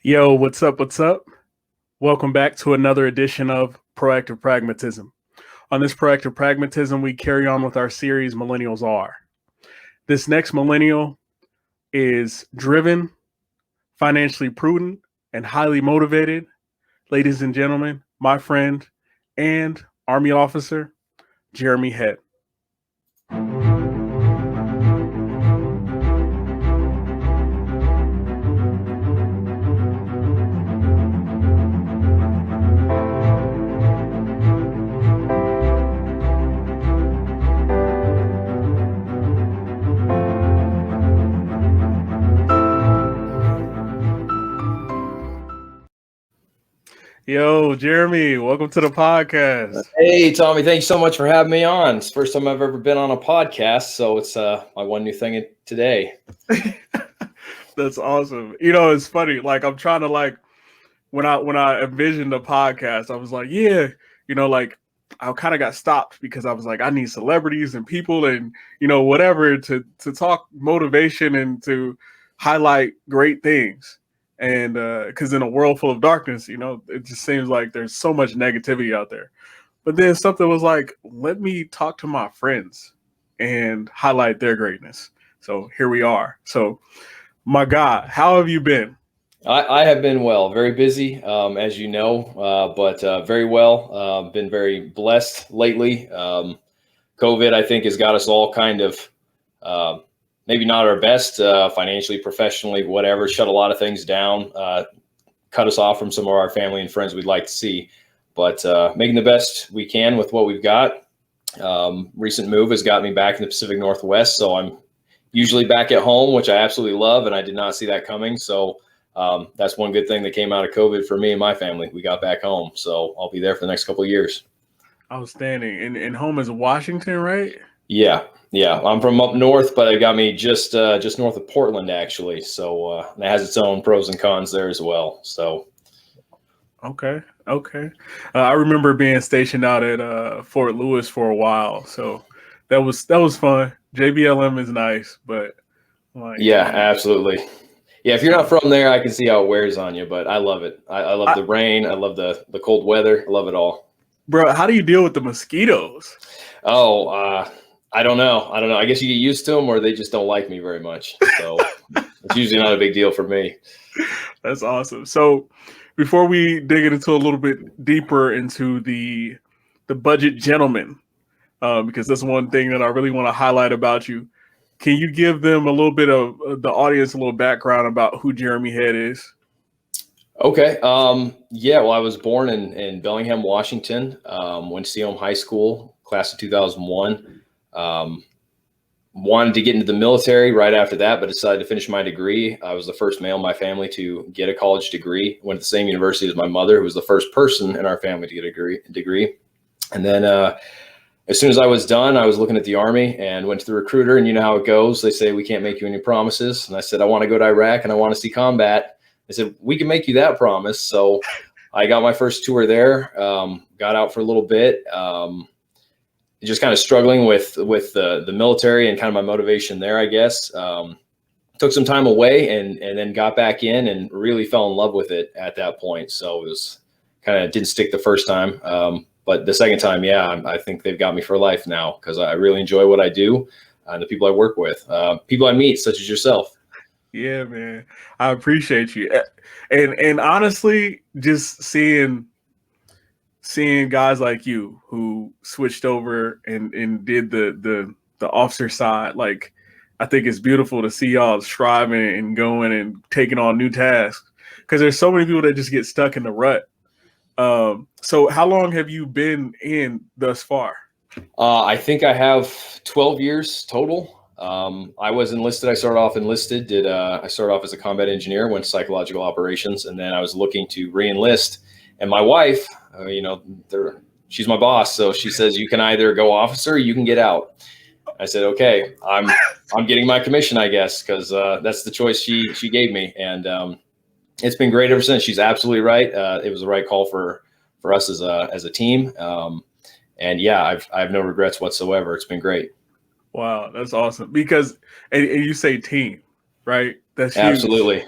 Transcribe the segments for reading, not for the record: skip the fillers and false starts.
Yo, what's up? What's up? Welcome back to another edition of Proactive Pragmatism. On this Proactive Pragmatism, we carry on with our series, Millennials Are. This next millennial is driven, financially prudent, and highly motivated. Ladies and gentlemen, my friend and Army officer, Jeremy Head. Yo, Jeremy, welcome to the podcast. Hey, Tommy, thanks so much for having me on. It's the first time I've ever been on a podcast, so it's my one new thing today. That's awesome. You know, it's funny. Like I'm trying to when I envisioned the podcast, I was like, yeah, I kind of got stopped because I was like, I need celebrities and people and whatever to talk motivation and to highlight great things. And because in a world full of darkness, it just seems like there's so much negativity out there. But then something was like, let me talk to my friends and highlight their greatness. So here we are. So my God, how have you been? I have been well, very busy, as you know, but very well. Been very blessed lately. COVID, I think, has got us all kind of maybe not our best financially, professionally, whatever, shut a lot of things down, cut us off from some of our family and friends we'd like to see, but making the best we can with what we've got. Recent move has got me back in the Pacific Northwest, so I'm usually back at home, which I absolutely love, and I did not see that coming. So that's one good thing that came out of COVID for me and my family. We got back home, so I'll be there for the next couple of years. Outstanding. And home is Washington, right? Yeah. I'm from up north, but it got me just north of Portland, actually. So it has its own pros and cons there as well. So. Okay. I remember being stationed out at Fort Lewis for a while, so that was fun. JBLM is nice, but absolutely. Yeah, if you're not from there, I can see how it wears on you, but I love it. I love the rain. I love the cold weather. I love it all. Bro, how do you deal with the mosquitoes? Oh, I don't know. I guess you get used to them, or they just don't like me very much. So it's usually not a big deal for me. That's awesome. So before we dig into a little bit deeper into the budget gentleman, because that's one thing that I really want to highlight about you. Can you give them a little bit of the audience, a little background about who Jeremy Head is? Okay. Well, I was born in Bellingham, Washington. Went to Seaham High School, class of 2001. Wanted to get into the military right after that, but decided to finish my degree. I was the first male in my family to get a college degree. Went to the same university as my mother, who was the first person in our family to get a degree. And then as soon as I was done, I was looking at the Army and went to the recruiter. And you know how it goes. They say, we can't make you any promises. And I said, I want to go to Iraq and I want to see combat. They said, we can make you that promise. So I got my first tour there, got out for a little bit, just kind of struggling with the military and kind of my motivation there, I guess. Took some time away and then got back in and really fell in love with it at that point. So it was kind of didn't stick the first time. But the second time, I think they've got me for life now because I really enjoy what I do and the people I work with, people I meet, such as yourself. Yeah, man, I appreciate you. And honestly, just seeing guys like you who switched over and did the officer side, like I think it's beautiful to see y'all striving and going and taking on new tasks because there's so many people that just get stuck in the rut. So how long have you been in thus far? I think I have 12 years total. I was enlisted. I started off enlisted, I started off as a combat engineer, went to psychological operations, and then I was looking to re-enlist. And my wife, she's my boss. So she says, you can either go officer or you can get out. I said, okay, I'm getting my commission, I guess, because that's the choice she gave me. And it's been great ever since. She's absolutely right. It was the right call for us as a team. And I have no regrets whatsoever. It's been great. Wow, that's awesome. Because and you say team, right? That's huge. Absolutely.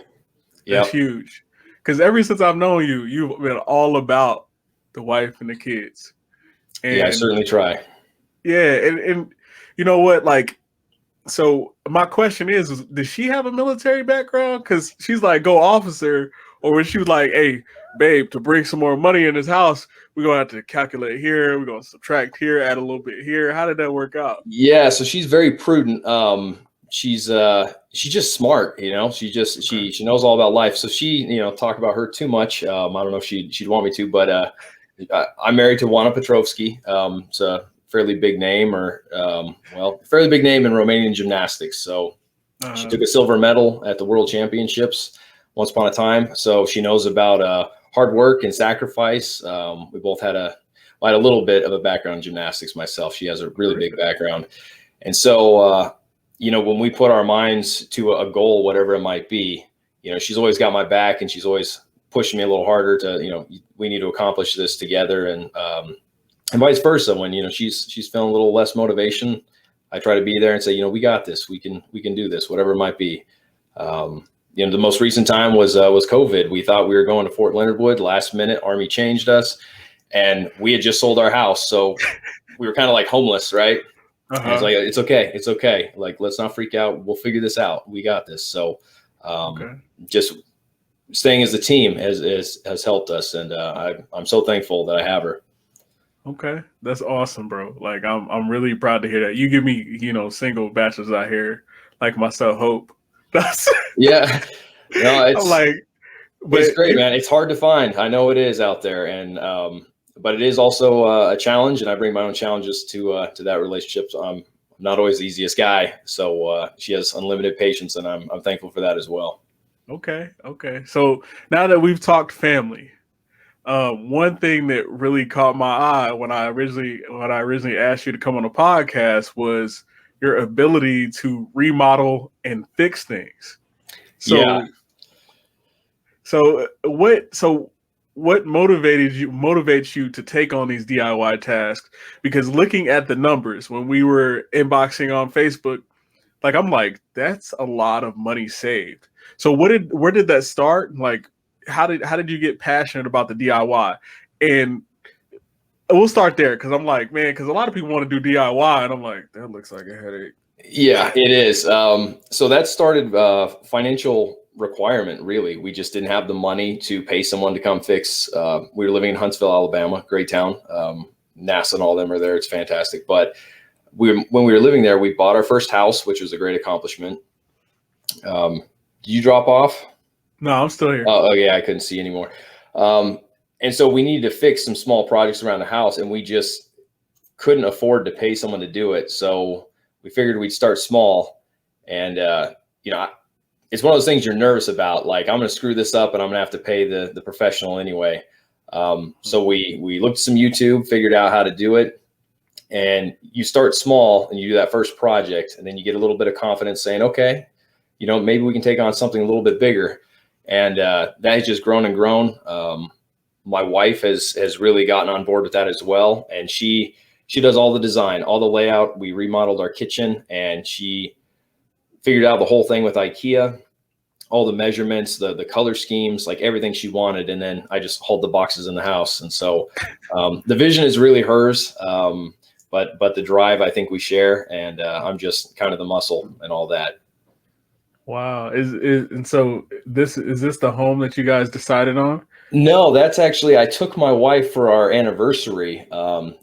That's huge. because ever since I've known you, you've been all about the wife and the kids. And Yeah, I certainly try. yeah, and you know what, like, so my question is does she have a military background? Because she's like, go officer, or when she was like, hey, babe, to bring some more money in this house, we're gonna have to calculate here, we're gonna subtract here, add a little bit here. How did that work out? Yeah, so she's very prudent. She's just smart, you know. Okay. She knows all about life. So she, you know, talk about her too much. I don't know if she'd want me to, but I'm married to Juana Petrovsky. It's a fairly big name, or fairly big name in Romanian gymnastics. So she took a silver medal at the World Championships once upon a time. So she knows about hard work and sacrifice. We both had I had a little bit of a background in gymnastics myself. She has a really big background. And so, you know, when we put our minds to a goal, whatever it might be, you know, she's always got my back, and she's always pushing me a little harder to, you know, we need to accomplish this together. And vice versa. When, you know, she's feeling a little less motivation, I try to be there and say, you know, we got this, we can do this, whatever it might be. You know, the most recent time was COVID. We thought we were going to Fort Leonard Wood. Last minute, Army changed us, and we had just sold our house. So we were kind of like homeless, right? And it's like, it's okay. Like, let's not freak out. We'll figure this out. We got this. So just staying as a team has helped us. And I'm so thankful that I have her. Okay, that's awesome, bro. Like, I'm really proud to hear that. You give me, you know, single bachelors out here like myself hope. That's yeah. No, I'm like, but it's great, man. It's hard to find. I know it is out there, and but it is also a challenge, and I bring my own challenges to that relationship. So I'm not always the easiest guy, so she has unlimited patience, and I'm thankful for that as well. Okay. So now that we've talked family, one thing that really caught my eye when I originally asked you to come on the podcast was your ability to remodel and fix things. So, Yeah. so what motivates you to take on these DIY tasks? Because looking at the numbers when we were inboxing on Facebook, like, I'm like, that's a lot of money saved. So where did that start? Like, how did you get passionate about the DIY? And we'll start there, because I'm like, man, because a lot of people want to do DIY, and I'm like, that looks like a headache. Yeah, it is. So that started financial requirement, really. We just didn't have the money to pay someone to come fix. We were living in Huntsville, Alabama, great town. NASA and all them are there. It's fantastic. But when we were living there, we bought our first house, which was a great accomplishment. Did you drop off? No, I'm still here. Oh, yeah, I couldn't see anymore. And so we needed to fix some small projects around the house, and we just couldn't afford to pay someone to do it. So we figured we'd start small. And, you know, it's one of those things you're nervous about. Like, I'm going to screw this up, and I'm going to have to pay the professional anyway. So we looked at some YouTube, figured out how to do it. And you start small, and you do that first project, and then you get a little bit of confidence saying, okay, you know, maybe we can take on something a little bit bigger. And that has just grown and grown. My wife has really gotten on board with that as well. And she does all the design, all the layout. We remodeled our kitchen, and she figured out the whole thing with IKEA, all the measurements, the color schemes, like everything she wanted. And then I just hold the boxes in the house. And so the vision is really hers. But the drive, I think we share, and I'm just kind of the muscle and all that. Wow. And so is this the home that you guys decided on? No, that's actually, I took my wife for our anniversary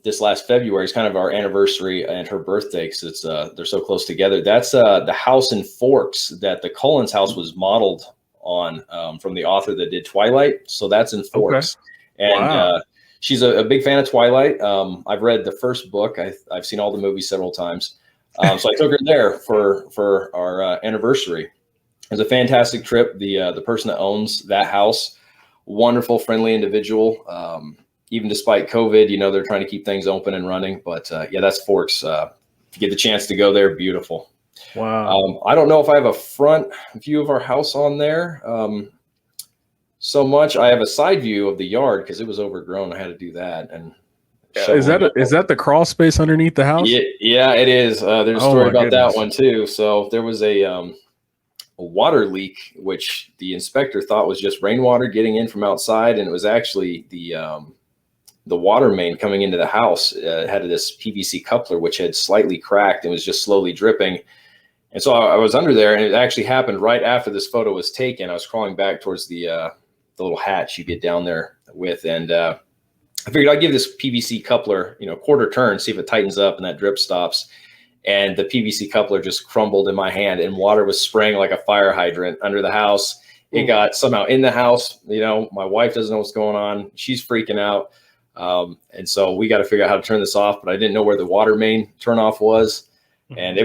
this last February. It's kind of our anniversary and her birthday, because it's they're so close together. That's the house in Forks that the Cullens house was modeled on, from the author that did Twilight. So that's in Forks. Okay. And wow. She's a big fan of Twilight. I've read the first book. I've seen all the movies several times. So I took her there for our anniversary. It was a fantastic trip. The person that owns that house, wonderful, friendly individual. Even despite COVID, you know, they're trying to keep things open and running. But yeah, that's Forks. If you get the chance to go there, beautiful. Wow. I don't know if I have a front view of our house on there so much. I have a side view of the yard because it was overgrown. I had to do that. And is that the crawl space underneath the house? Yeah, it is. There's a story about that one too. So there was a a water leak, which the inspector thought was just rainwater getting in from outside. And it was actually the water main coming into the house had this PVC coupler, which had slightly cracked and was just slowly dripping. And so I was under there, and it actually happened right after this photo was taken. I was crawling back towards the little hatch you get down there with. And I figured I'd give this PVC coupler, a quarter turn, see if it tightens up and that drip stops. And the PVC coupler just crumbled in my hand, and water was spraying like a fire hydrant under the house. It got somehow in the house. My wife doesn't know what's going on. She's freaking out. And so we got to figure out how to turn this off, but I didn't know where the water main turnoff was. And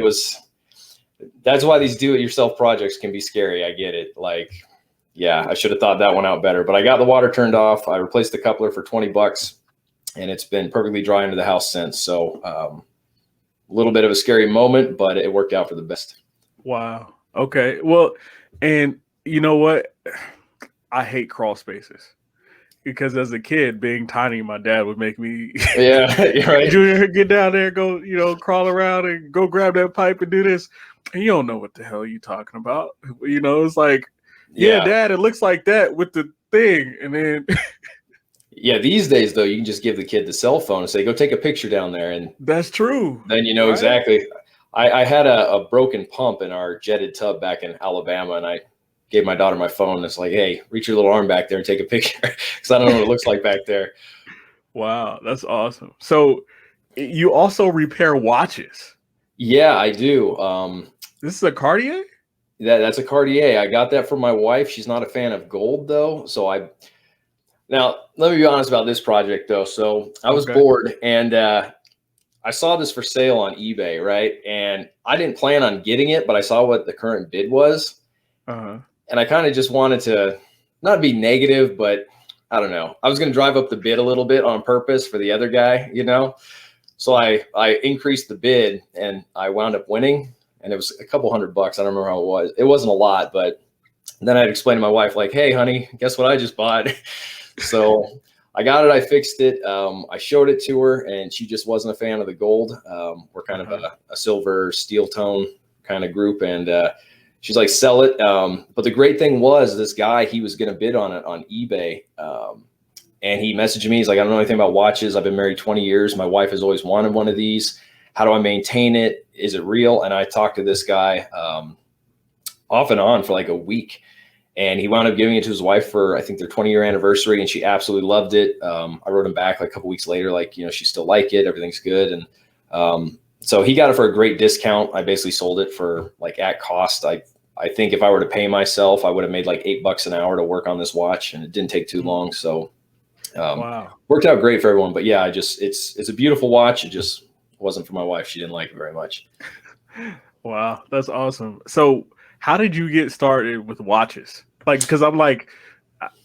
that's why these do-it-yourself projects can be scary. I get it. I should have thought that one out better, but I got the water turned off. I replaced the coupler for $20, and it's been perfectly dry into the house since. So, a little bit of a scary moment, but it worked out for the best. Wow. Okay. Well, and you know what? I hate crawl spaces. Because as a kid, being tiny, my dad would make me, right. Junior, get down there, go, crawl around and go grab that pipe and do this. And you don't know what the hell you're talking about. It's like, yeah, Dad, it looks like that with the thing. And then. Yeah, these days, though, you can just give the kid the cell phone and say, go take a picture down there. And that's true. Then you know right? Exactly. I had a broken pump in our jetted tub back in Alabama, and I gave my daughter my phone. And it's like, hey, reach your little arm back there and take a picture, because I don't know what it looks like back there. Wow, that's awesome. So you also repair watches? Yeah, I do. This is a Cartier? That's a Cartier. I got that from my wife. She's not a fan of gold, though. Now, let me be honest about this project, though. So I was bored, and I saw this for sale on eBay, right? And I didn't plan on getting it, but I saw what the current bid was. And I kind of just wanted to not be negative, but I don't know. I was going to drive up the bid a little bit on purpose for the other guy, So I increased the bid, and I wound up winning. And it was a couple $100. I don't remember how it was. It wasn't a lot, but then I'd explain to my wife, like, hey, honey, guess what I just bought? So I got it. I fixed it. I showed it to her, and she just wasn't a fan of the gold. We're kind of a silver steel tone kind of group. And she's like, sell it. But the great thing was, this guy, he was going to bid on it on eBay. And he messaged me. He's like, I don't know anything about watches. I've been married 20 years. My wife has always wanted one of these. How do I maintain it? Is it real? And I talked to this guy off and on for like a week. And he wound up giving it to his wife for, I think, their 20-year anniversary. And she absolutely loved it. I wrote him back like a couple weeks later, like, she still like it. Everything's good. And so he got it for a great discount. I basically sold it for like at cost. I think if I were to pay myself, I would have made like $8 an hour to work on this watch. And it didn't take too long. So worked out great for everyone. But yeah, it's a beautiful watch. It just wasn't for my wife. She didn't like it very much. Wow, that's awesome. So how did you get started with watches? Like, because I'm like,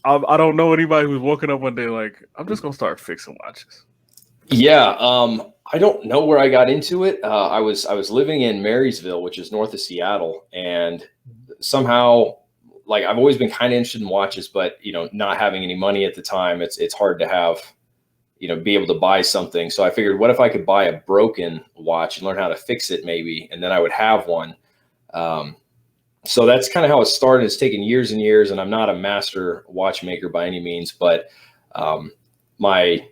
I don't know anybody who's woken up one day like, I'm just gonna start fixing watches. Yeah, I don't know where I got into it. I was living in Marysville, which is north of Seattle, and somehow, like, I've always been kind of interested in watches, but not having any money at the time, it's hard to have, be able to buy something. So I figured, what if I could buy a broken watch and learn how to fix it, maybe, and then I would have one. So that's kind of how it started. It's taken years and years, and I'm not a master watchmaker by any means, but my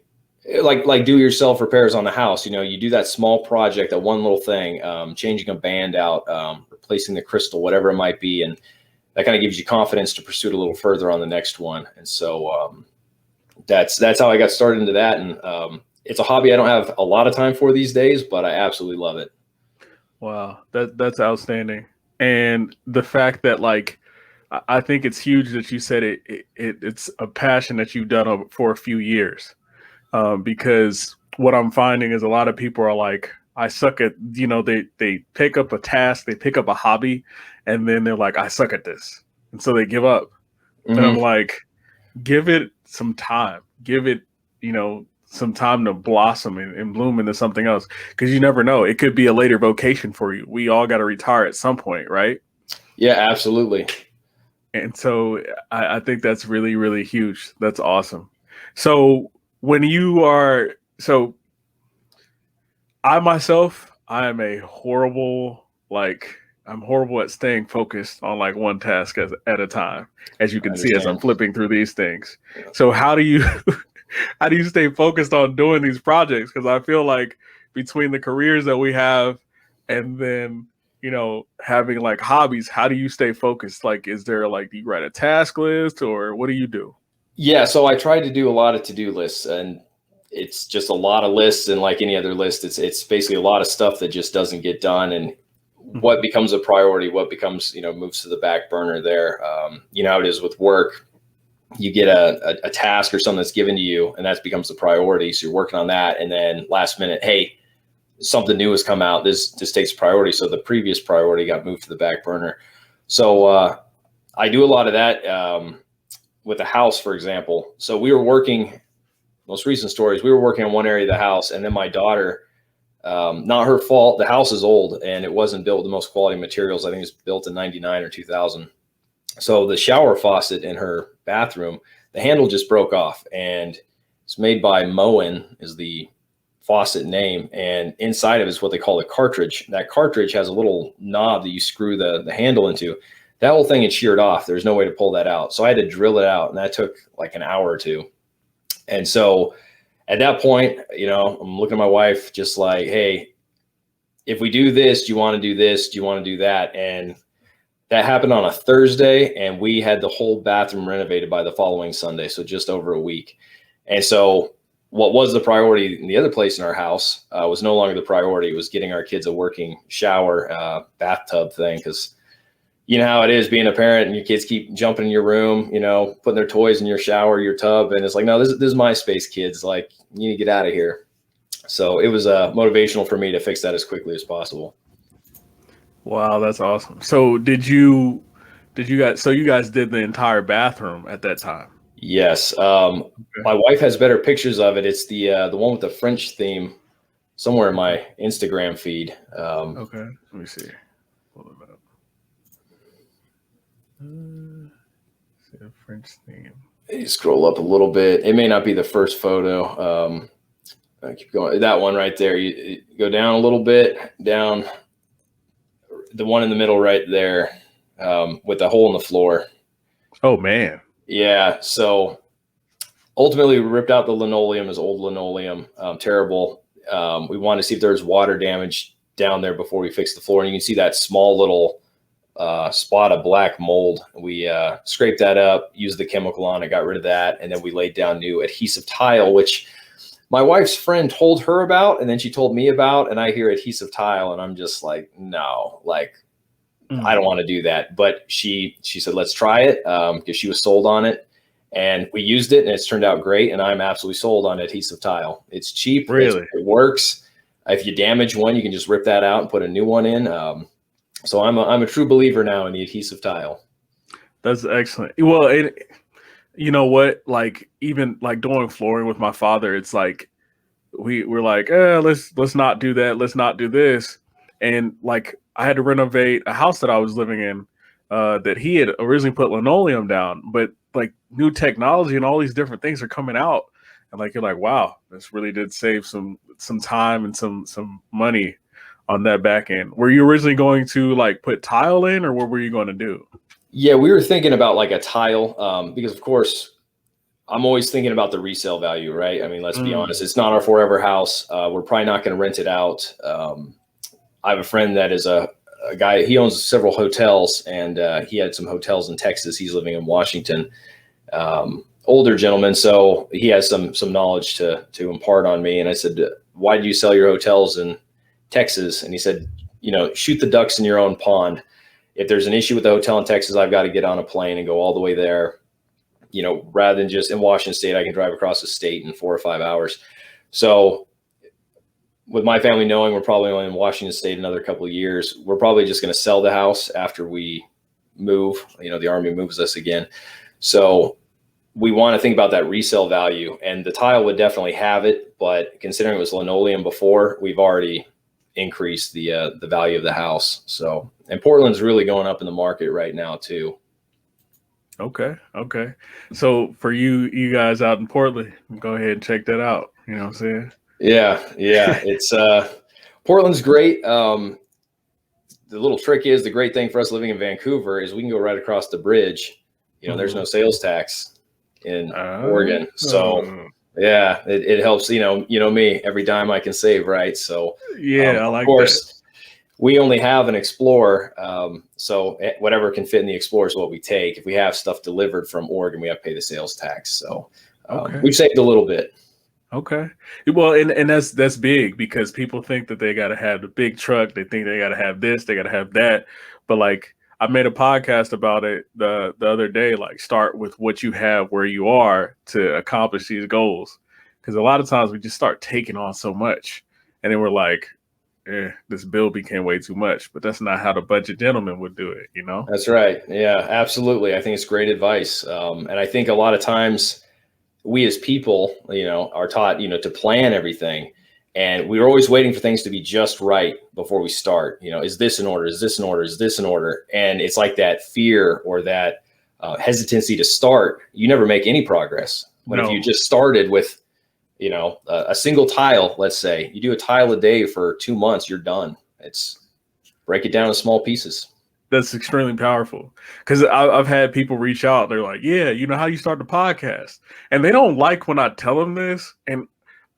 like do-yourself repairs on the house, you do that small project, that one little thing, changing a band out, replacing the crystal, whatever it might be, and that kind of gives you confidence to pursue it a little further on the next one. And so that's how I got started into that, and it's a hobby I don't have a lot of time for these days, but I absolutely love it. Wow, that's outstanding. And the fact that, like, I think it's huge that you said it's a passion that you've done for a few years, because what I'm finding is a lot of people are like, I suck at, they pick up a task, they pick up a hobby, and then they're like, I suck at this. And so they give up. And I'm like, give it some time, give it, some time to blossom and bloom into something else, because you never know. It could be a later vocation for you. We all got to retire at some point, right? Yeah, absolutely. And so I think that's really, really huge. That's awesome. So when you are, I myself, I am a horrible, like, I'm horrible at staying focused on like one task at a time, as you I can see as I'm understand. flipping through these things. Yeah. So how do you how do you stay focused on doing these projects? Because I feel like between the careers that we have and then having like hobbies, how do you stay focused? Like, is there like, do you write a task list or what do you do? Yeah, so I tried to do a lot of to-do lists, and it's just a lot of lists, and like any other list, it's basically a lot of stuff that just doesn't get done, and what Mhm. becomes a priority, what becomes, moves to the back burner there. How it is with work. You get a task or something that's given to you, and that becomes the priority. So you're working on that, and then last minute, hey, something new has come out. This takes priority. So the previous priority got moved to the back burner. So I do a lot of that. With the house, for example. So we were working, most recent stories, we were working on one area of the house, and then my daughter, not her fault, the house is old and it wasn't built with the most quality materials. I think it was built in 99 or 2000. So the shower faucet in her bathroom, the handle just broke off, and it's made by Moen is the faucet name. And inside of it is what they call a cartridge. That cartridge has a little knob that you screw the handle into. That whole thing had sheared off. There's no way to pull that out. So I had to drill it out, and that took like an hour or two. And so at that point, I'm looking at my wife just like, hey, if we do this, do you want to do this? Do you want to do that? And that happened on a Thursday, and we had the whole bathroom renovated by the following Sunday. So just over a week. And so what was the priority in the other place in our house was no longer the priority. It was getting our kids a working shower, bathtub thing. Because you know how it is being a parent, and your kids keep jumping in your room, putting their toys in your shower, your tub. And it's like, no, this is my space, kids. Like, you need to get out of here. So it was motivational for me to fix that as quickly as possible. Wow, that's awesome. So you guys did the entire bathroom at that time? Yes. Okay. My wife has better pictures of it. It's the one with the French theme somewhere in Okay. my Instagram feed. Okay. Let me see. Pull it up. See a French theme. You scroll up a little bit. It may not be the first photo. I keep going. That one right there. You go down a little bit, down the one in the middle right there, with the hole in the floor. Oh man. Yeah. So ultimately, we ripped out the linoleum as old linoleum. Terrible. We wanted to see if there was water damage down there before we fixed the floor. And you can see that small little spot of black mold. We scraped that up, used the chemical on it, got rid of that. And then we laid down new adhesive tile, which my wife's friend told her about, and then she told me about, and I hear adhesive tile, and I'm just like, no, like, I don't want to do that. But she said, let's try it, because she was sold on it. And we used it, and it's turned out great. And I'm absolutely sold on adhesive tile. It's cheap. Really? It works. If you damage one, you can just rip that out and put a new one in. So I'm a true believer now in the adhesive tile. That's excellent. Well, you know what? Like, even like doing flooring with my father, it's like we're like, let's not do that. Let's not do this. And like, I had to renovate a house that I was living in, that he had originally put linoleum down, but like new technology and all these different things are coming out, and like you're like, wow, this really did save some time and some money on that back end. Were you originally going to like put tile in, or what were you going to do? Yeah, we were thinking about like a tile, because of course I'm always thinking about the resale value, right? I mean, let's be honest, Mm, it's not our forever house. We're probably not going to rent it out. I have a friend that is a guy, he owns several hotels, and he had some hotels in Texas. He's living in Washington. Older gentleman, so he has some knowledge to impart on me. And I said, why do you sell your hotels in Texas? And he said, shoot the ducks in your own pond. If there's an issue with the hotel in Texas, I've got to get on a plane and go all the way there. Rather than just in Washington State, I can drive across the state in 4 or 5 hours. So with my family knowing we're probably only in Washington State another couple of years, we're probably just going to sell the house after we move. The Army moves us again. So we want to think about that resale value, and the tile would definitely have it. But considering it was linoleum before, we've already increased the value of the house. So, and Portland's really going up in the market right now too. okay. So for you guys out in Portland, go ahead and check that out. You know what I'm saying? Yeah. It's Portland's great. the little trick is, the great thing for us living in Vancouver is we can go right across the bridge. There's no sales tax in Oregon. So yeah, it helps, me, every dime I can save. Right. So yeah, I like of course, that. we only have an Explorer. So whatever can fit in the Explorer is what we take. If we have stuff delivered from Oregon, we have to pay the sales tax. So we've saved a little bit. Okay. Well, and that's big, because people think that they got to have the big truck. They think they got to have this, they got to have that. But like, I made a podcast about it the other day, like, start with what you have where you are to accomplish these goals. Because a lot of times we just start taking on so much, and then we're like, this bill became way too much. But that's not how the budget gentleman would do it, That's right. Yeah, absolutely. I think it's great advice. And I think a lot of times we as people, are taught, to plan everything. And we're always waiting for things to be just right before we start. Is this in order? Is this in order? Is this in order? And it's like that fear or that hesitancy to start. You never make any progress. If you just started with, a single tile, let's say you do a tile a day for 2 months, you're done. It's break it down in small pieces. That's extremely powerful, because I've had people reach out. They're like, yeah, how you start the podcast? And they don't like when I tell them this. And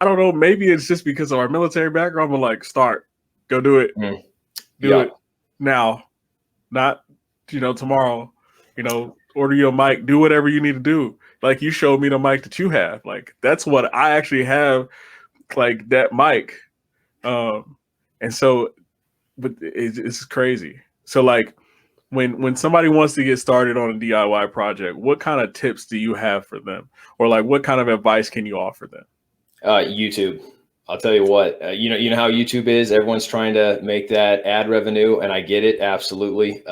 I don't know, maybe it's just because of our military background, but like, go do it. Do it now, not, tomorrow, order your mic, do whatever you need to do. Like, you showed me the mic that you have. Like, that's what I actually have, like that mic. And so, but it's crazy. So like, when somebody wants to get started on a DIY project, what kind of tips do you have for them? Or like, what kind of advice can you offer them? YouTube. I'll tell you what, you know how YouTube is. Everyone's trying to make that ad revenue, and I get it. Absolutely.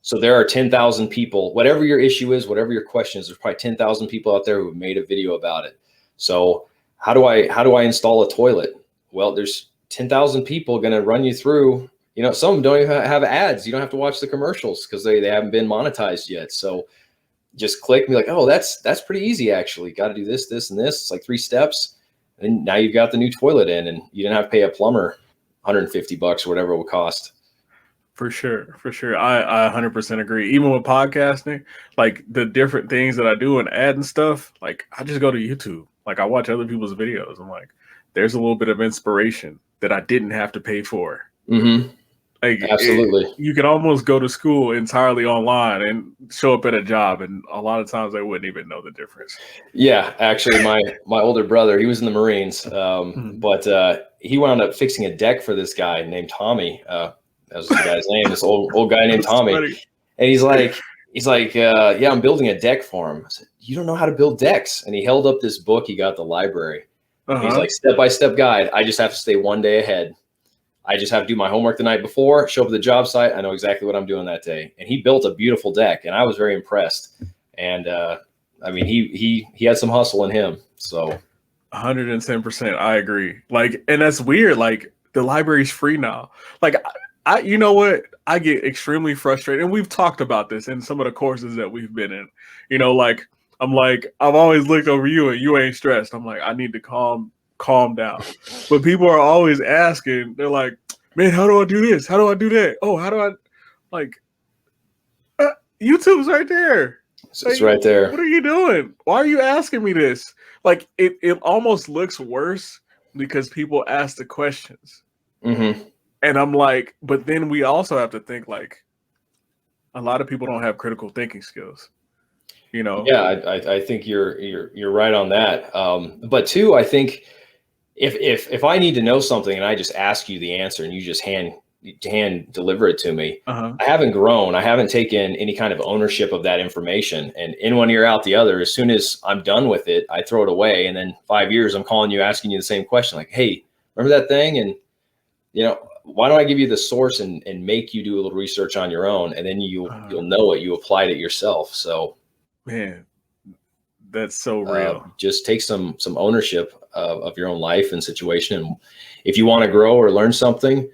So there are 10,000 people, whatever your issue is, whatever your question is, there's probably 10,000 people out there who have made a video about it. So how do I install a toilet? Well, there's 10,000 people going to run you through. Some of them don't even have ads. You don't have to watch the commercials because they haven't been monetized yet. So just click and be like, oh, that's pretty easy, actually. Got to do this, this, and this. It's like 3 steps. And now you've got the new toilet in, and you didn't have to pay a plumber $150 or whatever it would cost. For sure. I 100% agree. Even with podcasting, like the different things that I do and add and stuff, like I just go to YouTube. Like, I watch other people's videos. I'm like, there's a little bit of inspiration that I didn't have to pay for. Like, absolutely. You can almost go to school entirely online and show up at a job, and a lot of times they wouldn't even know the difference. Yeah, actually, my older brother, he was in the Marines, but he wound up fixing a deck for this guy named Tommy. That was the guy's name. This old guy named Tommy, funny. And he's like, yeah, I'm building a deck for him. I said, you don't know how to build decks? And he held up this book he got at the library. He's like, step-by-step guide. I just have to stay one day ahead. I just have to do my homework the night before, show up at the job site. I know exactly what I'm doing that day. And he built a beautiful deck, and I was very impressed. And I mean, he had some hustle in him. So 110%, I agree. Like, and that's weird. Like, the library's free now. Like, I you know what? I get extremely frustrated, and we've talked about this in some of the courses that we've been in. Like, I've always looked over you, and you ain't stressed. I'm like, I need to calm down. But people are always asking, they're like, man, how do I do this? How do I do that? Oh, how do I, like, YouTube's right there. It's right there. What are you doing? Why are you asking me this? Like, it almost looks worse because people ask the questions. And I'm like, but then we also have to think, like, a lot of people don't have critical thinking skills. Yeah, I think you're right on that. But two, I think if I need to know something and I just ask you the answer and you just hand deliver it to me, I haven't grown. I haven't taken any kind of ownership of that information. And in one ear, out the other. As soon as I'm done with it, I throw it away. And then 5 years, I'm calling you, asking you the same question, like, hey, remember that thing? And why don't I give you the source and make you do a little research on your own, and then you'll know it. You applied it yourself. So, man, that's so real. Just take some ownership of your own life and situation. And if you want to grow or learn something,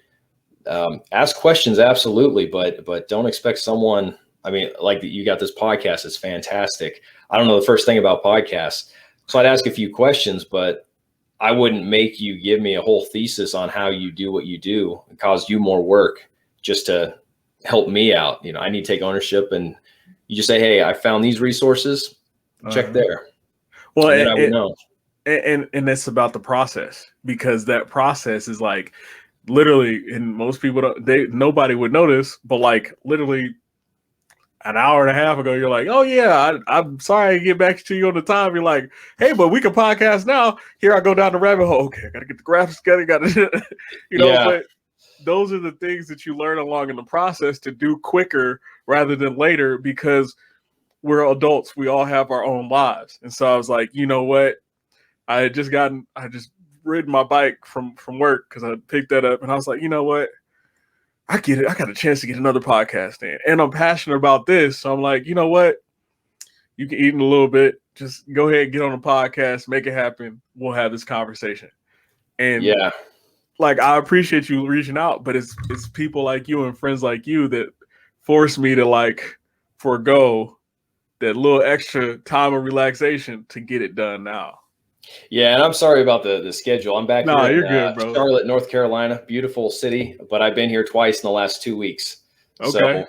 ask questions, absolutely, but don't expect someone. I mean, like, you got this podcast, it's fantastic. I don't know the first thing about podcasts, so I'd ask a few questions, but I wouldn't make you give me a whole thesis on how you do what you do. It caused you more work just to help me out. You know, I need to take ownership, and you just say, hey, I found these resources, check there. Well, and then I would know. And it's about the process, because that process is like literally, and most people nobody would notice, but like literally an hour and a half ago, you're like, oh yeah, I'm sorry I didn't get back to you on the time. You're like, hey, but we can podcast now. Here I go down the rabbit hole. Okay, I gotta get the graphics together, but those are the things that you learn along in the process to do quicker rather than later, because we're adults. We all have our own lives. And so I was like, you know what? I just ridden my bike from work, because I picked that up, and I was like, you know what? I get it. I got a chance to get another podcast in, and I'm passionate about this. So I'm like, you know what? You can eat in a little bit. Just go ahead and get on the podcast, make it happen. We'll have this conversation. And yeah, like, I appreciate you reaching out, but it's people like you and friends like you that force me to like forego that little extra time of relaxation to get it done now. Yeah, and I'm sorry about the schedule. I'm back here you're in good, bro. Charlotte, North Carolina. Beautiful city, but I've been here twice in the last 2 weeks. Okay. So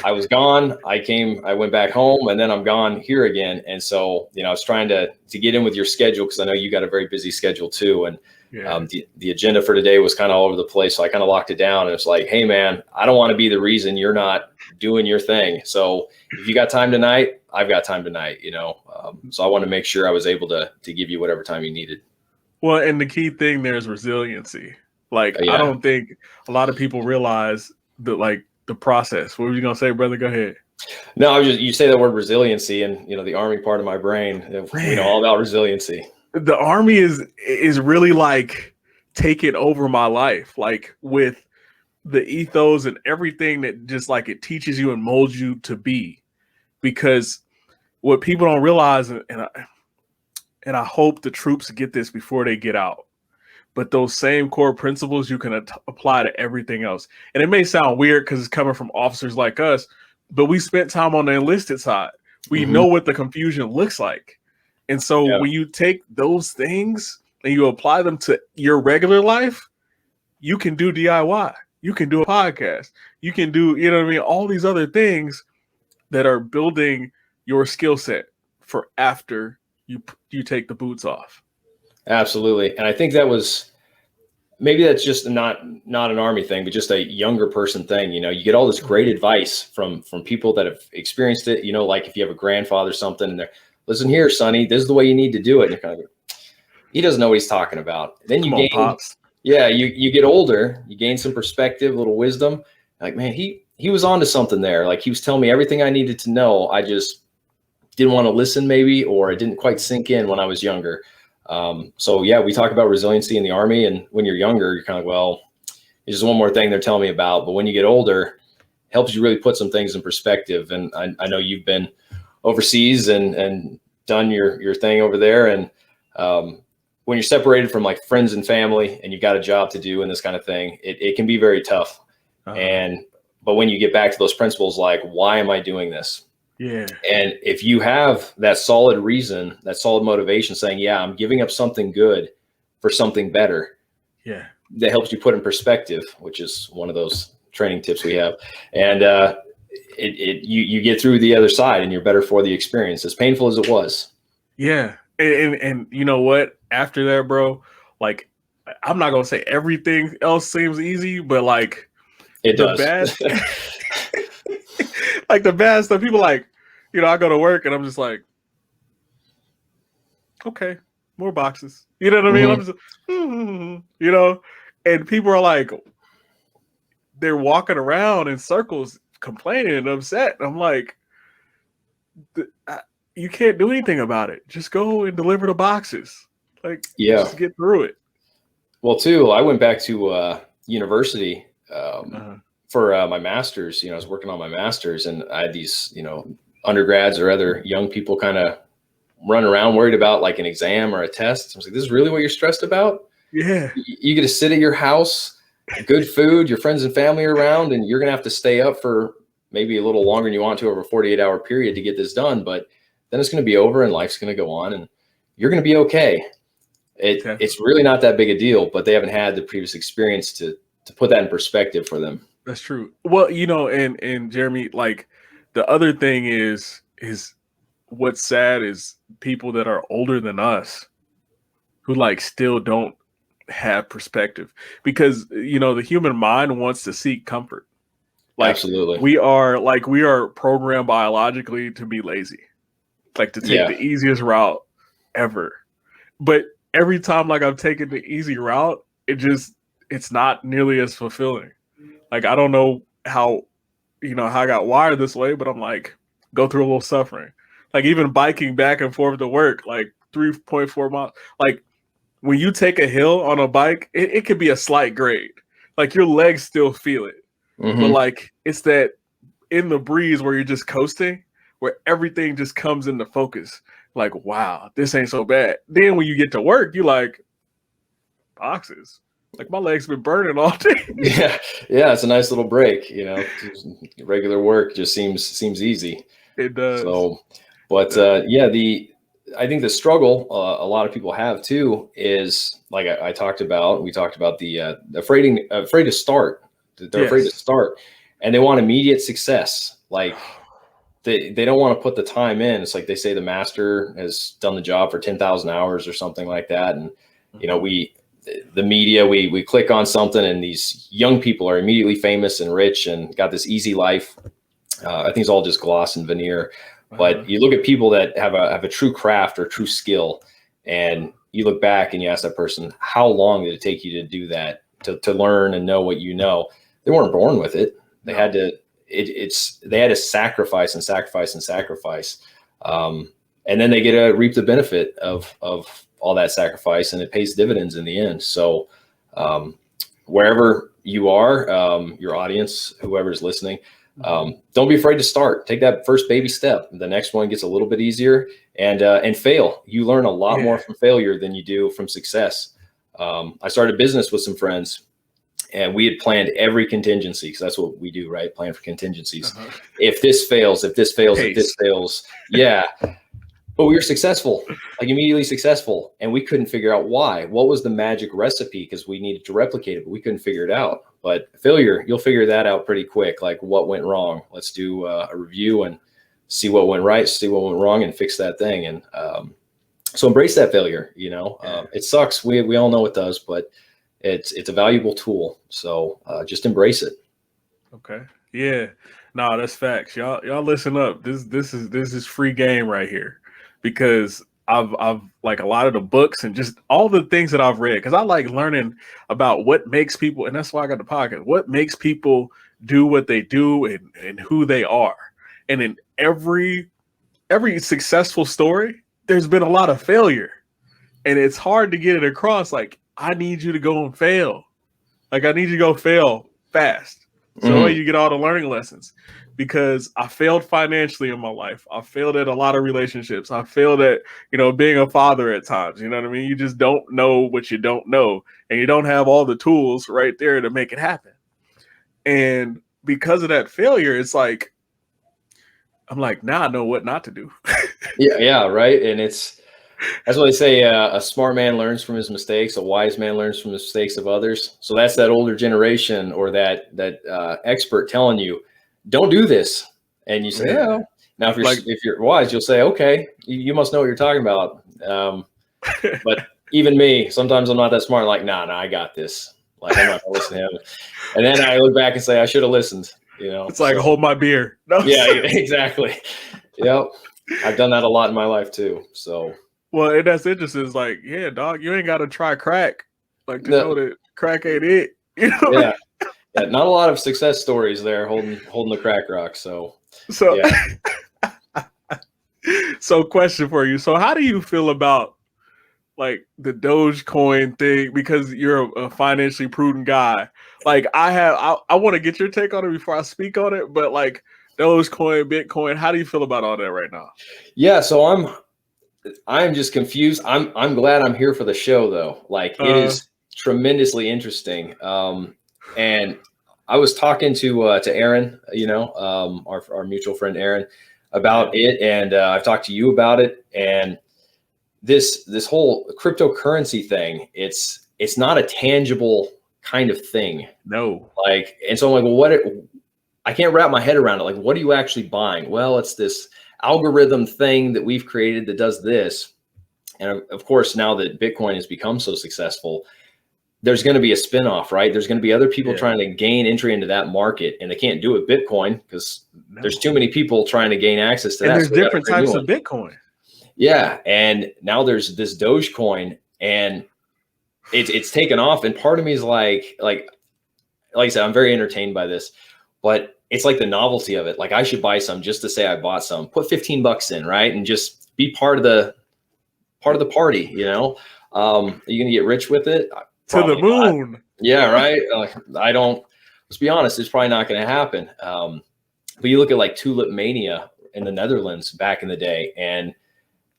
I was gone. I went back home, and then I'm gone here again. And so, you know, I was trying to get in with your schedule, because I know you got a very busy schedule too. And the agenda for today was kind of all over the place. So I kind of locked it down, and it's like, hey man, I don't want to be the reason you're not doing your thing. So if you got time tonight, I've got time tonight, you know? So I want to make sure I was able to give you whatever time you needed. Well, and the key thing there is resiliency. Like, Yeah. I don't think a lot of people realize that, like, the process. What were you going to say, brother? Go ahead. No, you say that word resiliency, and, you know, the Army part of my brain, you know, all about resiliency. The Army is really like taking over my life, like with the ethos and everything that just like it teaches you and molds you to be. Because what people don't realize, and I hope the troops get this before they get out, but those same core principles you can apply to everything else. And it may sound weird because it's coming from officers like us, but we spent time on the enlisted side. We know what the confusion looks like. And so when you take those things and you apply them to your regular life, you can do DIY. You can do a podcast. You can do, you know what I mean? All these other things that are building your skill set for after you take the boots off. Absolutely. And I think maybe that's just not an Army thing, but just a younger person thing. You know, you get all this great advice from people that have experienced it, you know, like if you have a grandfather or something, and they're, listen here, Sonny, this is the way you need to do it. And you're kind of like, he doesn't know what he's talking about. Then you you get older, you gain some perspective, a little wisdom. Like, man, he was onto something there. Like, he was telling me everything I needed to know. I just didn't want to listen, maybe, or it didn't quite sink in when I was younger. So yeah, we talk about resiliency in the Army, and when you're younger, you're kind of, well, it's just one more thing they're telling me about. But when you get older, it helps you really put some things in perspective. And I know you've been overseas and done your thing over there. And when you're separated from like friends and family, and you've got a job to do and this kind of thing, it can be very tough. But when you get back to those principles, like, why am I doing this? Yeah. And if you have that solid reason, that solid motivation, saying, yeah, I'm giving up something good for something better. Yeah. That helps you put in perspective, which is one of those training tips we have. And you get through the other side, and you're better for the experience, as painful as it was. Yeah. And you know what? After that, bro, like, I'm not going to say everything else seems easy, but like, it does. Like the bad stuff, people like, you know, I go to work and I'm just like, okay, more boxes. You know what I mean? I'm just, you know, and people are like, they're walking around in circles complaining and upset. And I'm like, you can't do anything about it. Just go and deliver the boxes. Like, just get through it. Well, too, I went back to university for my master's. You know, I was working on my master's, and I had these, you know, undergrads or other young people kind of run around worried about like an exam or a test. I was like, this is really what you're stressed about? Yeah. You get to sit at your house, good food, your friends and family are around, and you're going to have to stay up for maybe a little longer than you want to over a 48-hour period to get this done. But then it's going to be over, and life's going to go on, and you're going to be okay. It's really not that big a deal, but they haven't had the previous experience to put that in perspective for them. That's true. Well, and Jeremy, like the other thing is what's sad is people that are older than us who like still don't have perspective because the human mind wants to seek comfort. Like Absolutely. we are programmed biologically to be lazy, like to take Yeah. the easiest route ever. But every time like I've taken the easy route, it's not nearly as fulfilling. Like I don't know how I got wired this way, but I'm like go through a little suffering. Like even biking back and forth to work, like 3.4 miles. Like when you take a hill on a bike, it could be a slight grade. Like your legs still feel it. But Hmm. like it's that in the breeze where you're just coasting, where everything just comes into focus. Like, wow, this ain't so bad. Then when you get to work, you like boxes. Like my legs been burning all day. Yeah. Yeah. It's a nice little break, just regular work just seems easy. It does. So, but I think the struggle a lot of people have too is like I talked about. We talked about the afraid to start. They're afraid to Yes. start, and they want immediate success. Like they don't want to put the time in. It's like they say the master has done the job for 10,000 hours or something like that, and the media we click on something, and these young people are immediately famous and rich and got this easy life. I think it's all just gloss and veneer. But you look at people that have a true craft or true skill, and you look back and you ask that person, how long did it take you to do that, to learn and know what you know? They weren't born with it. They had to. They had to sacrifice and sacrifice and sacrifice, and then they get to reap the benefit of all that sacrifice, and it pays dividends in the end. So, wherever you are, your audience, whoever's listening. Don't be afraid to start. Take that first baby step. The next one gets a little bit easier, and fail. You learn a lot more from failure than you do from success. I started a business with some friends, and we had planned every contingency because that's what we do, right? Plan for contingencies. If this fails, if this fails, if this fails, yeah. But we were successful, like immediately successful, and we couldn't figure out why. What was the magic recipe? Because we needed to replicate it, but we couldn't figure it out. But failure, you'll figure that out pretty quick. Like what went wrong? Let's do a review and see what went right, see what went wrong, and fix that thing. And so embrace that failure. It sucks. We all know it does, but it's a valuable tool. So just embrace it. Okay. Yeah. No, that's facts. Y'all listen up. This is free game right here. Because I've like a lot of the books and just all the things that I've read, because I like learning about what makes people, and that's why I got the podcast, what makes people do what they do and who they are. And in every successful story, there's been a lot of failure. And it's hard to get it across. Like, I need you to go and fail. Like, I need you to go fail fast. So you get all the learning lessons. Because I failed financially in my life. I failed at a lot of relationships. I failed at, being a father at times. You know what I mean? You just don't know what you don't know. And you don't have all the tools right there to make it happen. And because of that failure, it's like, I'm like, now I know what not to do. Yeah, right. And that's what they say. A smart man learns from his mistakes. A wise man learns from the mistakes of others. So that's that older generation or that expert telling you, don't do this. And you say, yeah. Now, if you're wise, you'll say, okay, you must know what you're talking about. But even me, sometimes I'm not that smart. Like, nah, I got this. Like, I'm not going to listen to him. And then I look back and say, I should have listened. It's like, hold my beer. No. Yeah, exactly. Yep. I've done that a lot in my life too. So. Well, and that's interesting. It's like, yeah, dog, you ain't got to try crack. Like to know that crack ain't it. Yeah. Yeah, not a lot of success stories there holding the crack rock. So yeah. So question for you. So how do you feel about like the Dogecoin thing? Because you're a financially prudent guy. Like I want to get your take on it before I speak on it, but like Dogecoin, Bitcoin, how do you feel about all that right now? Yeah, so I'm just confused. I'm glad I'm here for the show though. Like it is tremendously interesting. And I was talking to Aaron, our mutual friend Aaron, about it, and I've talked to you about it. And this whole cryptocurrency thing, it's not a tangible kind of thing. No. Like, and so I'm like, well, I can't wrap my head around it. Like, what are you actually buying? Well, it's this algorithm thing that we've created that does this. And of course, now that Bitcoin has become so successful, there's going to be a spinoff, right? There's going to be other people trying to gain entry into that market, and they can't do it Bitcoin because there's too many people trying to gain access to that. And there's different types of Bitcoin. Yeah. And now there's this Dogecoin, and it's taken off. And part of me is like I said, I'm very entertained by this, but it's like the novelty of it. Like, I should buy some just to say I bought some, put $15 in, right? And just be part of the party, you know? Are you going to get rich with it? Probably to the moon. Not. Yeah. Right. Let's be honest. It's probably not going to happen. But you look at like tulip mania in the Netherlands back in the day, and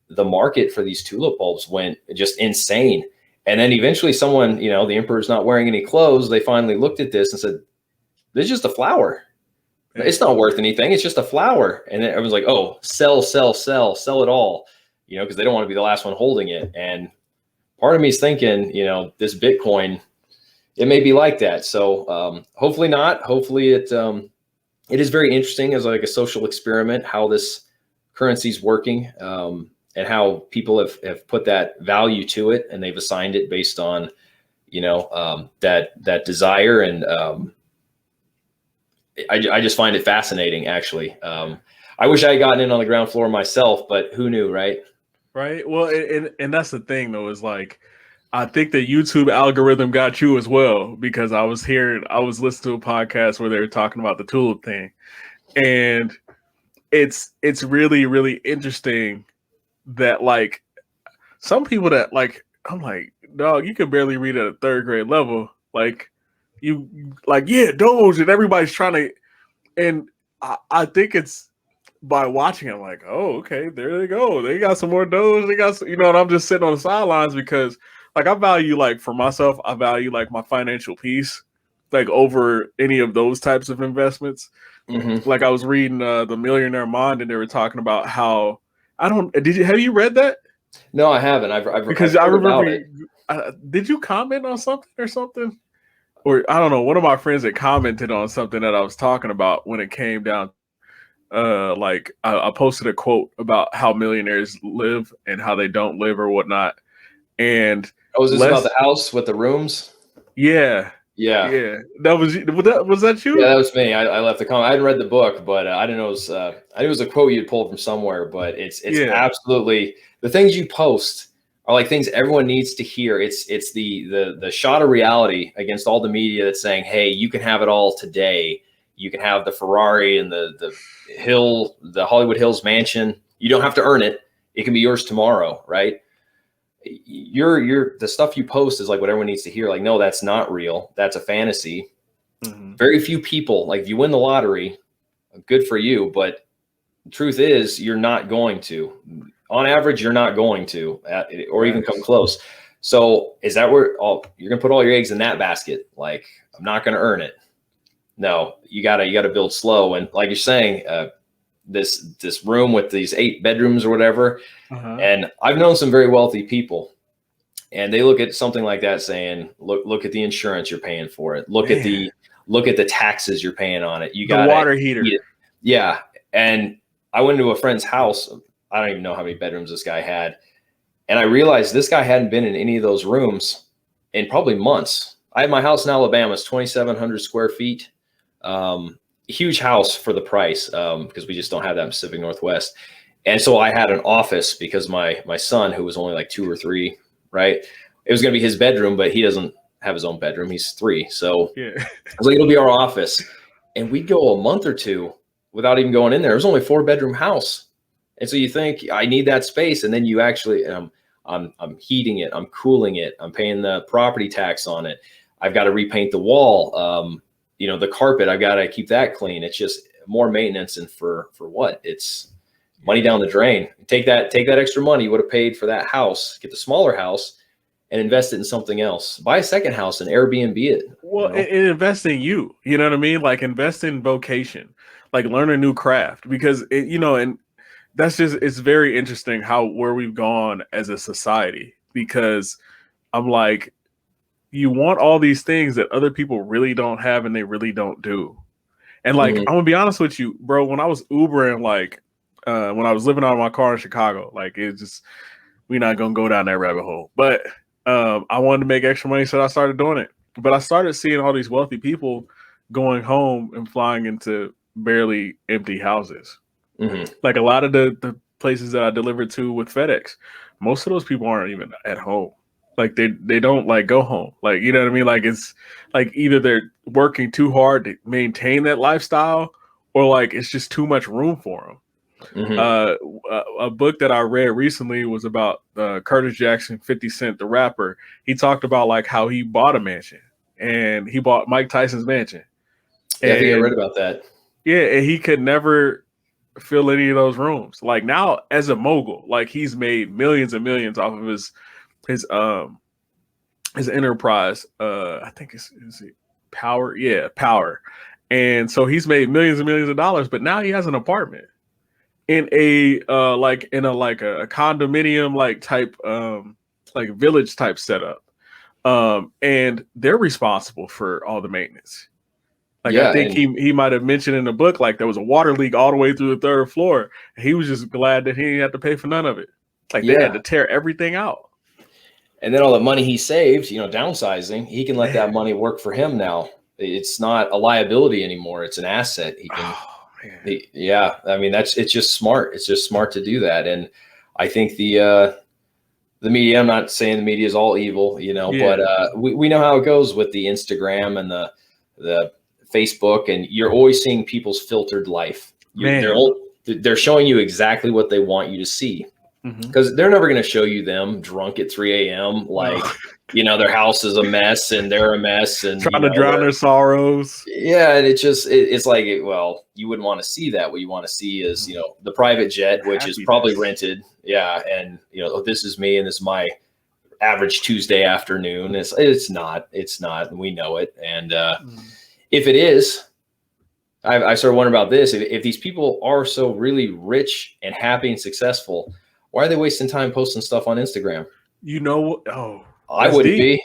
the market for these tulip bulbs went just insane. And then eventually someone, the emperor's not wearing any clothes. They finally looked at this and said, this is just a flower. It's not worth anything. It's just a flower. And then everyone's like, oh, sell it all, because they don't want to be the last one holding it. And part of me is thinking, this Bitcoin, it may be like that. So hopefully not. Hopefully it is very interesting as like a social experiment, how this currency is working, and how people have put that value to it, and they've assigned it based on, that desire. And I just find it fascinating, actually. I wish I had gotten in on the ground floor myself, but who knew, right? Right. Well, and that's the thing, though, is like, I think the YouTube algorithm got you as well, because I was listening to a podcast where they were talking about the tulip thing, and it's really, really interesting that like some people that like, I'm like, dog, you can barely read at a third grade level. Like you like, yeah, Doge, and everybody's trying to, and I think it's by watching it, I'm like, oh, okay, there they go. They got some more Doge. They got some, and I'm just sitting on the sidelines because like I value, like for myself, I value like my financial peace, like over any of those types of investments. Mm-hmm. Like I was reading the Millionaire Mind, and they were talking about how have you read that? No, I haven't. I've because I've I remember. Did you comment on something or something? Or I don't know. One of my friends had commented on something that I was talking about when it came down. Like I posted a quote about how millionaires live and how they don't live or whatnot. And is this about the house with the rooms? Yeah. That was that you? Yeah, that was me. I left the comment. I hadn't read the book, but I didn't know it was. I think it was a quote you'd pulled from somewhere. But it's absolutely, the things you post are like things everyone needs to hear. It's the shot of reality against all the media that's saying, hey, you can have it all today. You can have the Ferrari and the Hollywood Hills mansion. You don't have to earn it. It can be yours tomorrow, right? The stuff you post is like what everyone needs to hear. Like, no, that's not real. That's a fantasy. Mm-hmm. Very few people, like if you win the lottery, good for you. But the truth is you're not going to, on average, you're not going to, or even come close. So is that where you're going to put all your eggs in that basket? Like, I'm not going to earn it. No, you gotta build slow. And like you're saying, this room with these 8 bedrooms or whatever. Uh-huh. And I've known some very wealthy people, and they look at something like that saying, look at the insurance you're paying for it. Look at the taxes you're paying on it. You got the water heater. Yeah. And I went to a friend's house. I don't even know how many bedrooms this guy had. And I realized this guy hadn't been in any of those rooms in probably months. I have my house in Alabama. It's 2,700 square feet. Huge house for the price, because we just don't have that in Pacific Northwest. And so I had an office because my son, who was only like 2 or 3, right? It was going to be his bedroom, but he doesn't have his own bedroom. He's 3. So I was like, it'll be our office. And we'd go a month or 2 without even going in there. It was only a 4-bedroom house. And so you think, I need that space. And then you actually, I'm heating it. I'm cooling it. I'm paying the property tax on it. I've got to repaint the wall. The carpet, I've got to keep that clean. It's just more maintenance. And for what? It's money down the drain. Take that extra money you would have paid for that house, get the smaller house, and invest it in something else. Buy a second house and Airbnb it. Well, and invest in you. You know what I mean? Like invest in vocation, like learn a new craft, because and that's just, it's very interesting where we've gone as a society, because I'm like, you want all these things that other people really don't have and they really don't do. And like, Mhm. I'm gonna be honest with you, bro. When I was Ubering, like, when I was living out of my car in Chicago, like, it's just, we're not gonna go down that rabbit hole. But I wanted to make extra money, so I started doing it. But I started seeing all these wealthy people going home and flying into barely empty houses. Mhm. Like a lot of the places that I delivered to with FedEx, most of those people aren't even at home. Like they don't like go home. Like, you know what I mean? Like it's like either they're working too hard to maintain that lifestyle, or like it's just too much room for them. Mhm. A book that I read recently was about Curtis Jackson, 50 Cent, the rapper. He talked about like how he bought a mansion, and he bought Mike Tyson's mansion. Yeah, I think I read And about that. yeah, and he could never fill any of those rooms. Like now, as a mogul, like he's made millions and millions off of his his enterprise. I think is it Power? Yeah, Power. And so he's made millions and millions of dollars, but now he has an apartment in a like in a like a condominium like type like village type setup. And they're responsible for all the maintenance. Like I Yeah, think and he might have mentioned in the book, like there was a water leak all the way through the third floor. He was just glad that he didn't have to pay for none of it. Like they had yeah, to tear everything out. and then all the money he saved, downsizing, he can let that Man. money work for him now. It's not a liability anymore; it's an asset. He can, Oh man. yeah. I mean, it's just smart. It's just smart to do that, and I think the media. I'm not saying the media is all evil, but Yeah. we know how it goes with the Instagram and the Facebook, and you're always seeing people's filtered life. Man. They're showing you exactly what they want you to see, Mm-hmm. because they're never going to show you them drunk at 3 a.m. No. like their house is a mess and they're a mess, and Trying to drown their sorrows. yeah, and it's like, well, you wouldn't want to see that. What you want to see is, Mhm. the private jet, which is probably Happiness. rented. Yeah. And, this is me and this is my average Tuesday afternoon. It's not, and we know it. And Mm. if it is, I started wondering about this. If these people are so really rich and happy and successful, why are they wasting time posting stuff on Instagram? You know what? Oh, I that's wouldn't deep. be.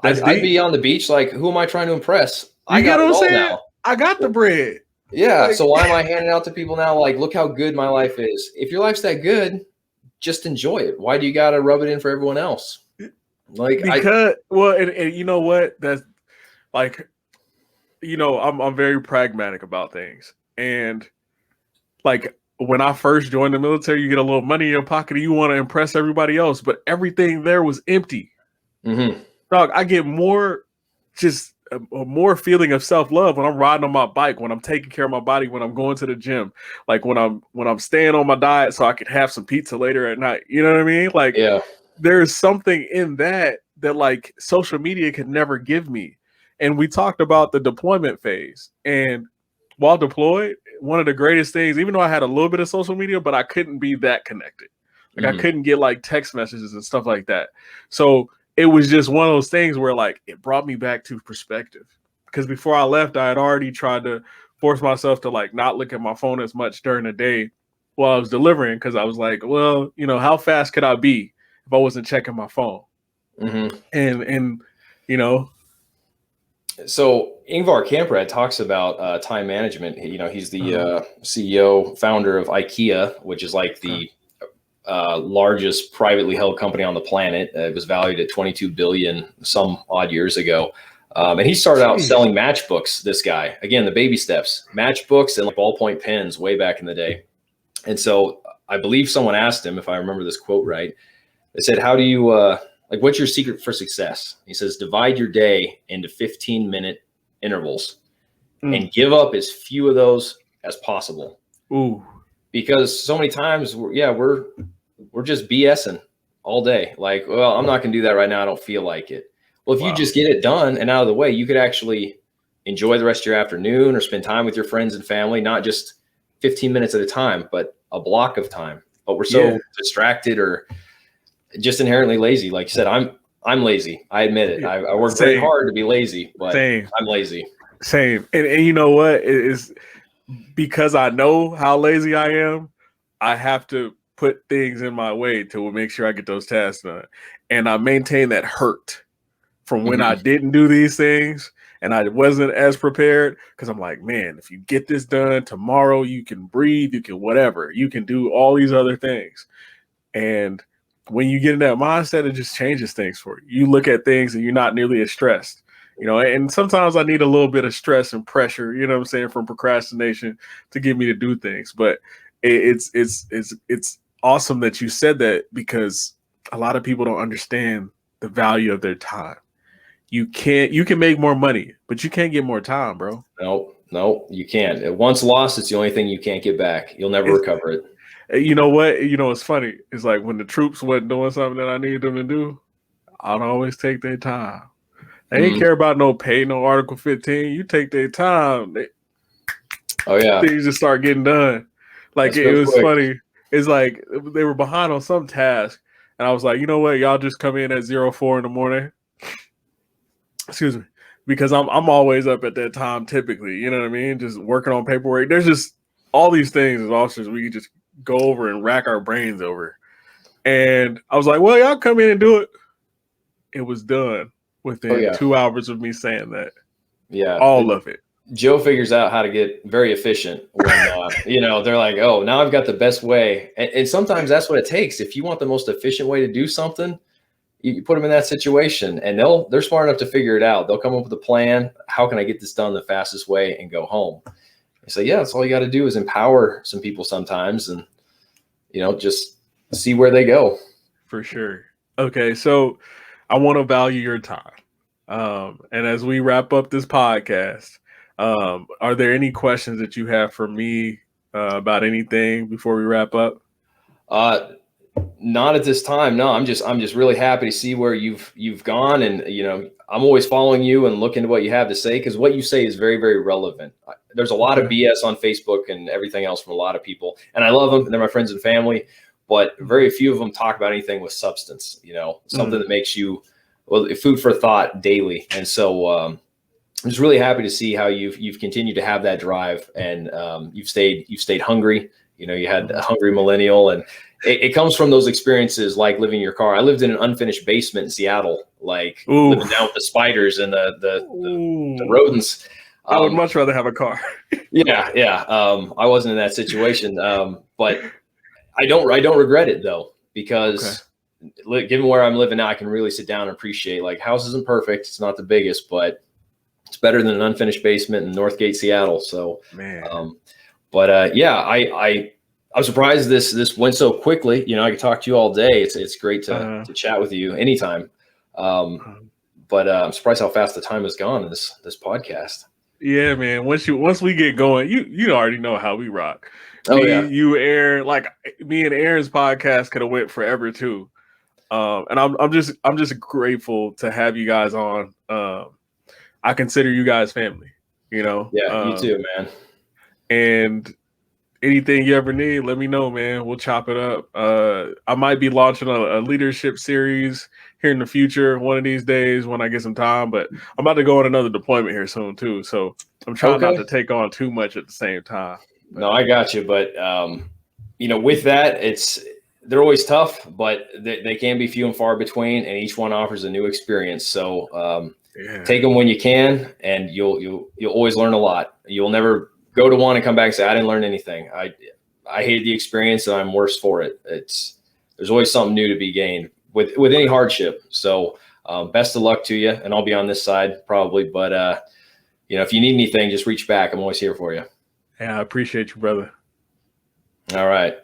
That's I'd deep. be on the beach. Like, who am I trying to impress? I You get got what it I'm all saying? now. I got the bread. Yeah. Like So why am I handing out to people now? Like, look how good my life is. If your life's that good, just enjoy it. Why do you got to rub it in for everyone else? Like, because well, and you know what? That's like, I'm very pragmatic about things. And like when I first joined the military, you get a little money in your pocket and you want to impress everybody else, but everything there was empty. mhm. Dog, I get more just a more feeling of self-love when I'm riding on my bike, when I'm taking care of my body, when I'm going to the gym, like when I'm staying on my diet so I could have some pizza later at night. You know what I mean? Like Yeah. there's something in that like social media could never give me. And we talked about the deployment phase. And while deployed, one of the greatest things, even though I had a little bit of social media, but I couldn't be that connected. Like I Mhm. couldn't get like text messages and stuff like that. So it was just one of those things where like it brought me back to perspective. Because before I left, I had already tried to force myself to like not look at my phone as much during the day while I was delivering. Cause I was like, well, how fast could I be if I wasn't checking my phone? Mhm. And you know, So Ingvar Kamprad talks about time management. He's the uh, CEO, founder of IKEA, which is like okay. the largest privately held company on the planet. It was valued at 22 billion some odd years ago. And he started out Jeez. selling matchbooks. This guy, again, the baby steps, matchbooks and like ballpoint pens way back in the day. And so I believe someone asked him, if I remember this quote right, they said, how do you, like, what's your secret for success? He says, divide your day into 15-minute intervals Mm. and give up as few of those as possible. Ooh. Because so many times we're just BSing all day. Like, well, I'm not going to do that right now. I don't feel like it. Well, if you Wow. just get it done and out of the way, you could actually enjoy the rest of your afternoon or spend time with your friends and family, not just 15 minutes at a time, but a block of time. But we're Yeah. so distracted or just inherently lazy. Like you said, I'm lazy. I admit it. Yeah. I work very Same. hard to be lazy, but Same. I'm lazy. Same. And you know what? It is because I know how lazy I am, I have to put things in my way to make sure I get those tasks done. And I maintain that hurt from when I didn't do these things and I wasn't as prepared, because I'm like, man, if you get this done tomorrow, you can breathe, you can whatever, you can do all these other things. And when you get in that mindset, it just changes things for you. You look at things and you're not nearly as stressed, and sometimes I need a little bit of stress and pressure, you know what I'm saying, from procrastination to get me to do things. But it's awesome that you said that, because a lot of people don't understand the value of their time. You can make more money, but you can't get more time, bro. No, you can't. Once lost, it's the only thing you can't get back. You'll never recover it. You know what? It's funny. It's like when the troops wasn't doing something that I needed them to do, I'd always take their time. They didn't care about no pay, no Article 15. You take their time. Things just start getting done. Like it was funny. It's like they were behind on some task, and I was like, you know what? Y'all just come in at 04 in the morning. Excuse me, because I'm always up at that time typically. You know what I mean? Just working on paperwork. There's just all these things as officers we just go over and rack our brains over. And I was like, well, y'all come in and do it. It was done within 2 hours of me saying that. Yeah, all of it. Joe figures out how to get very efficient when, they're like, oh, now I've got the best way. And sometimes that's what it takes. If you want the most efficient way to do something, you put them in that situation, and they're smart enough to figure it out. They'll come up with a plan. How can I get this done the fastest way and go home? So yeah, that's all you got to do is empower some people sometimes, and, just see where they go. For sure. Okay. So I want to value your time. And as we wrap up this podcast, are there any questions that you have for me about anything before we wrap up? Not at this time. No, I'm just really happy to see where you've gone, and I'm always following you and looking to what you have to say, because what you say is very, very relevant. There's a lot of BS on Facebook and everything else from a lot of people, and I love them, and they're my friends and family, but very few of them talk about anything with substance. Something that makes you food for thought daily. And so I'm just really happy to see how you've continued to have that drive, and you've stayed hungry. You had a hungry millennial, and it comes from those experiences, like living in your car. I lived in an unfinished basement in Seattle, living down with the spiders and the rodents. I would much rather have a car. Yeah. I wasn't in that situation, but I don't regret it though, because given where I'm living now, I can really sit down and appreciate, house isn't perfect. It's not the biggest, but it's better than an unfinished basement in Northgate, Seattle. So, man. I'm surprised this went so quickly. I could talk to you all day. It's great to chat with you anytime. But I'm surprised how fast the time has gone in this podcast. Yeah, man. Once we get going, you already know how we rock. You, Aaron, me and Aaron's podcast could have went forever too. And I'm just grateful to have you guys on. I consider you guys family. Yeah, you too, man. And anything you ever need, let me know, man. We'll chop it up. I might be launching a leadership series here in the future, one of these days when I get some time, but I'm about to go on another deployment here soon too. So I'm trying not to take on too much at the same time. No, I got you. But, with that, they're always tough, but they can be few and far between, and each one offers a new experience. So take them when you can, and you'll always learn a lot. You'll never go to one and come back and say, I didn't learn anything. I hated the experience, and I'm worse for it. There's always something new to be gained with any hardship. So best of luck to you, and I'll be on this side probably. But if you need anything, just reach back. I'm always here for you. Yeah, I appreciate you, brother. All right.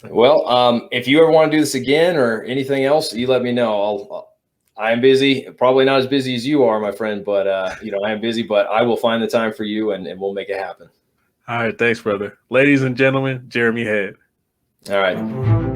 Well, if you ever want to do this again or anything else, you let me know. I am busy, probably not as busy as you are, my friend, but I am busy, but I will find the time for you, and we'll make it happen. All right. Thanks, brother. Ladies and gentlemen, Jeremy Head. All right.